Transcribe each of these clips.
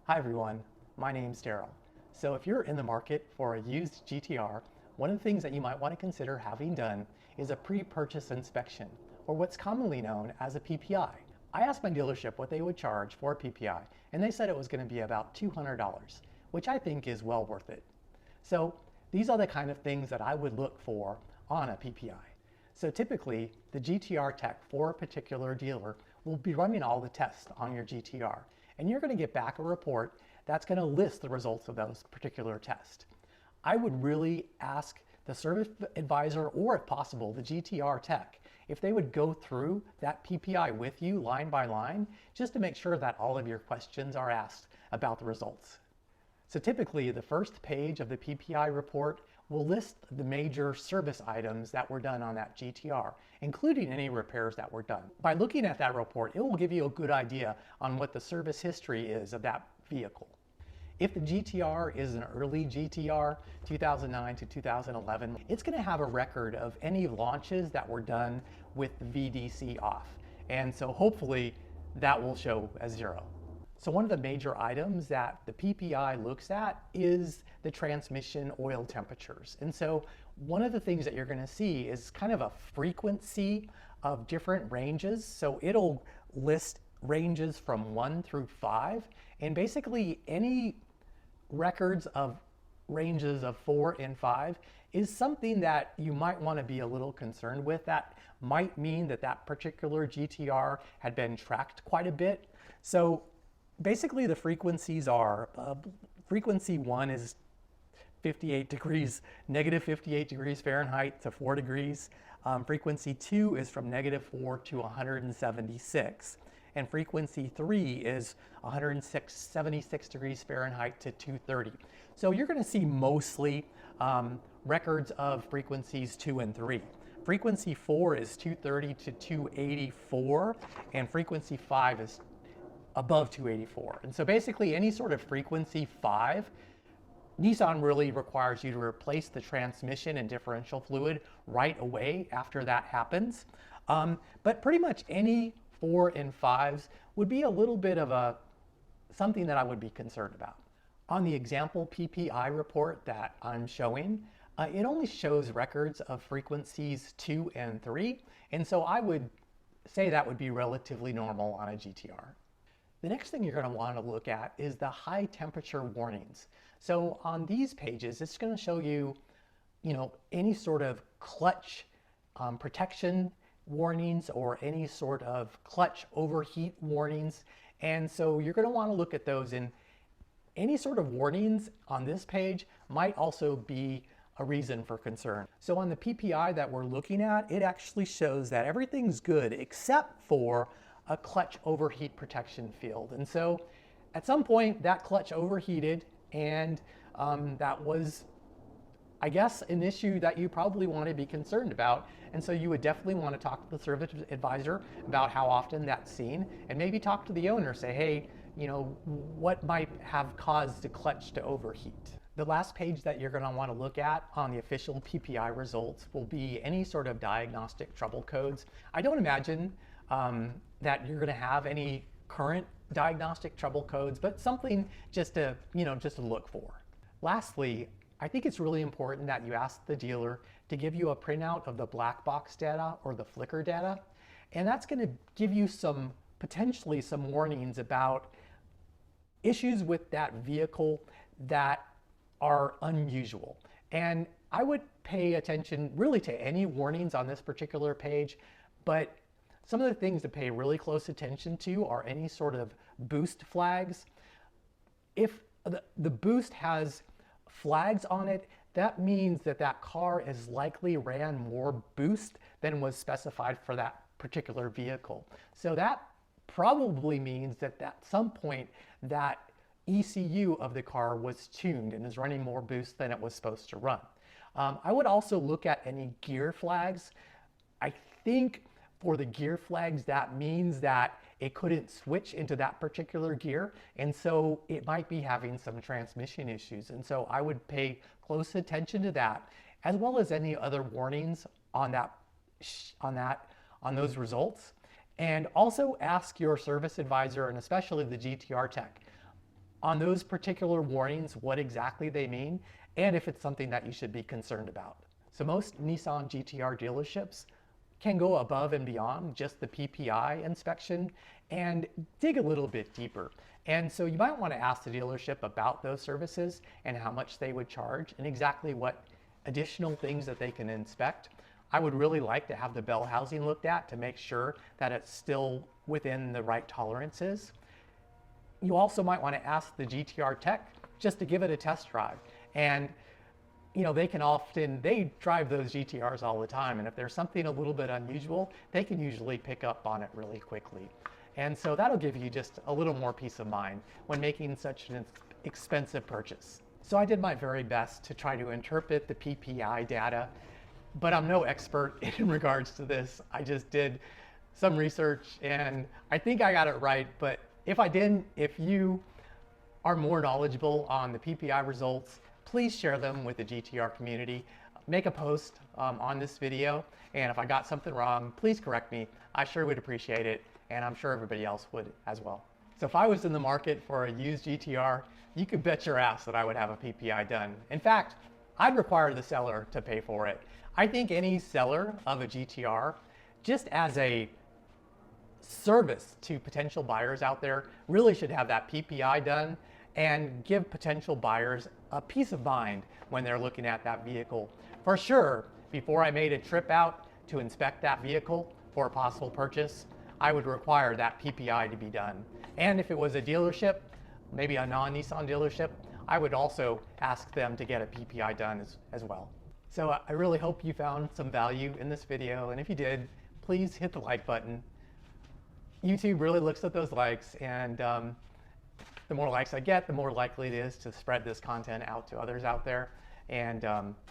Hi everyone, my name's Daryl. So if you're in the market for a used GT-R, one of the things that you might want to consider having done is a pre-purchase inspection, or what's commonly known as a PPI. I asked my dealership what they would charge for a PPI, and they said it was going to be about $200, which I think is well worth it. So these are the kind of things that I would look for on a PPI. So typically, the GT-R tech for a particular dealer will be running all the tests on your GT-R, and you're going to get back a report that's going to list the results of those particular tests. I would really ask the service advisor, or if possible, the GT-R tech, if they would go through that PPI with you line by line, just to make sure that all of your questions are asked about the results. So typically, the first page of the PPI report will list the major service items that were done on that GT-R, including any repairs that were done. By looking at that report, it will give you a good idea on what the service history is of that vehicle. If the GT-R is an early GT-R, 2009 to 2011, it's going to have a record of any launches that were done with the VDC off. And so hopefully that will show as 0. So one of the major items that the PPI looks at is the transmission oil temperatures. And so one of the things that you're going to see is kind of a frequency of different ranges. So it'll list ranges from 1 through 5, and basically any records of ranges of 4 and 5 is something that you might want to be a little concerned with. That might mean that that particular GT-R had been tracked quite a bit. So basically the frequencies are, frequency 1 is 58 degrees, negative 58 degrees Fahrenheit to 4 degrees. Frequency 2 is from negative 4 to 176. And frequency 3 is 176 degrees Fahrenheit to 230. So you're going to see mostly records of frequencies 2 and 3. Frequency 4 is 230 to 284, and frequency 5 is above 284. And so basically any sort of frequency 5, Nissan really requires you to replace the transmission and differential fluid right away after that happens. But pretty much any 4 and 5s would be a little bit of something that I would be concerned about. On the example PPI report that I'm showing, it only shows records of frequencies 2 and 3. And so I would say that would be relatively normal on a GT-R. The next thing you're going to want to look at is the high temperature warnings. So on these pages, it's going to show you, any sort of clutch protection warnings or any sort of clutch overheat warnings. And so you're going to want to look at those, and any sort of warnings on this page might also be a reason for concern. So on the PPI that we're looking at, it actually shows that everything's good except for a clutch overheat protection field. And so at some point that clutch overheated, and that was, I guess, an issue that you probably want to be concerned about. And so you would definitely want to talk to the service advisor about how often that's seen, and maybe talk to the owner, say, hey, what might have caused the clutch to overheat. The last page that you're going to want to look at on the official PPI results will be any sort of diagnostic trouble codes. I don't imagine that you're going to have any current diagnostic trouble codes, but something just to look for. Lastly, I think it's really important that you ask the dealer to give you a printout of the black box data or the flicker data, and that's going to give you potentially some warnings about issues with that vehicle that are unusual. And I would pay attention really to any warnings on this particular page, but some of the things to pay really close attention to are any sort of boost flags. If the boost has flags on it, that means that that car is likely ran more boost than was specified for that particular vehicle. So that probably means that at some point that ECU of the car was tuned and is running more boost than it was supposed to run. I would also look at any gear flags. I think for the gear flags, that means that it couldn't switch into that particular gear, and so it might be having some transmission issues. And so I would pay close attention to that, as well as any other warnings on those results. And also ask your service advisor, and especially the GT-R tech, on those particular warnings, what exactly they mean, and if it's something that you should be concerned about. So most Nissan GT-R dealerships can go above and beyond just the PPI inspection and dig a little bit deeper. And so you might want to ask the dealership about those services and how much they would charge and exactly what additional things that they can inspect. I would really like to have the bell housing looked at to make sure that it's still within the right tolerances. You also might want to ask the GT-R tech just to give it a test drive. And you know, they drive those GT-Rs all the time, and if there's something a little bit unusual, they can usually pick up on it really quickly. And so that'll give you just a little more peace of mind when making such an expensive purchase. So I did my very best to try to interpret the PPI data, but I'm no expert in regards to this. I just did some research and I think I got it right, but if I didn't, if you are more knowledgeable on the PPI results, please share them with the GT-R community. Make a post on this video, and if I got something wrong, please correct me. I sure would appreciate it, and I'm sure everybody else would as well. So if I was in the market for a used GT-R, you could bet your ass that I would have a PPI done. In fact, I'd require the seller to pay for it. I think any seller of a GT-R, just as a service to potential buyers out there, really should have that PPI done and give potential buyers a peace of mind when they're looking at that vehicle. For sure, before I made a trip out to inspect that vehicle for a possible purchase, I would require that PPI to be done. And if it was a dealership, maybe a non-Nissan dealership, I would also ask them to get a PPI done as well. So I really hope you found some value in this video, and if you did, please hit the like button. YouTube really looks at those likes, and the more likes I get, the more likely it is to spread this content out to others out there. And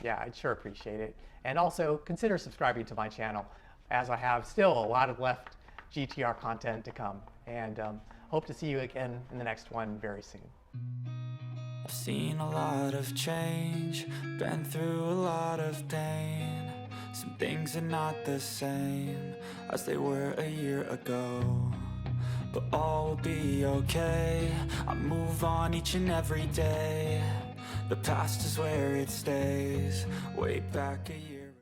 yeah, I'd sure appreciate it. And also consider subscribing to my channel, as I have still a lot of left GT-R content to come. And hope to see you again in the next one very soon. I've seen a lot of change, been through a lot of pain. Some things are not the same as they were a year ago, but all will be okay. I move on each and every day. The past is where it stays, way back a year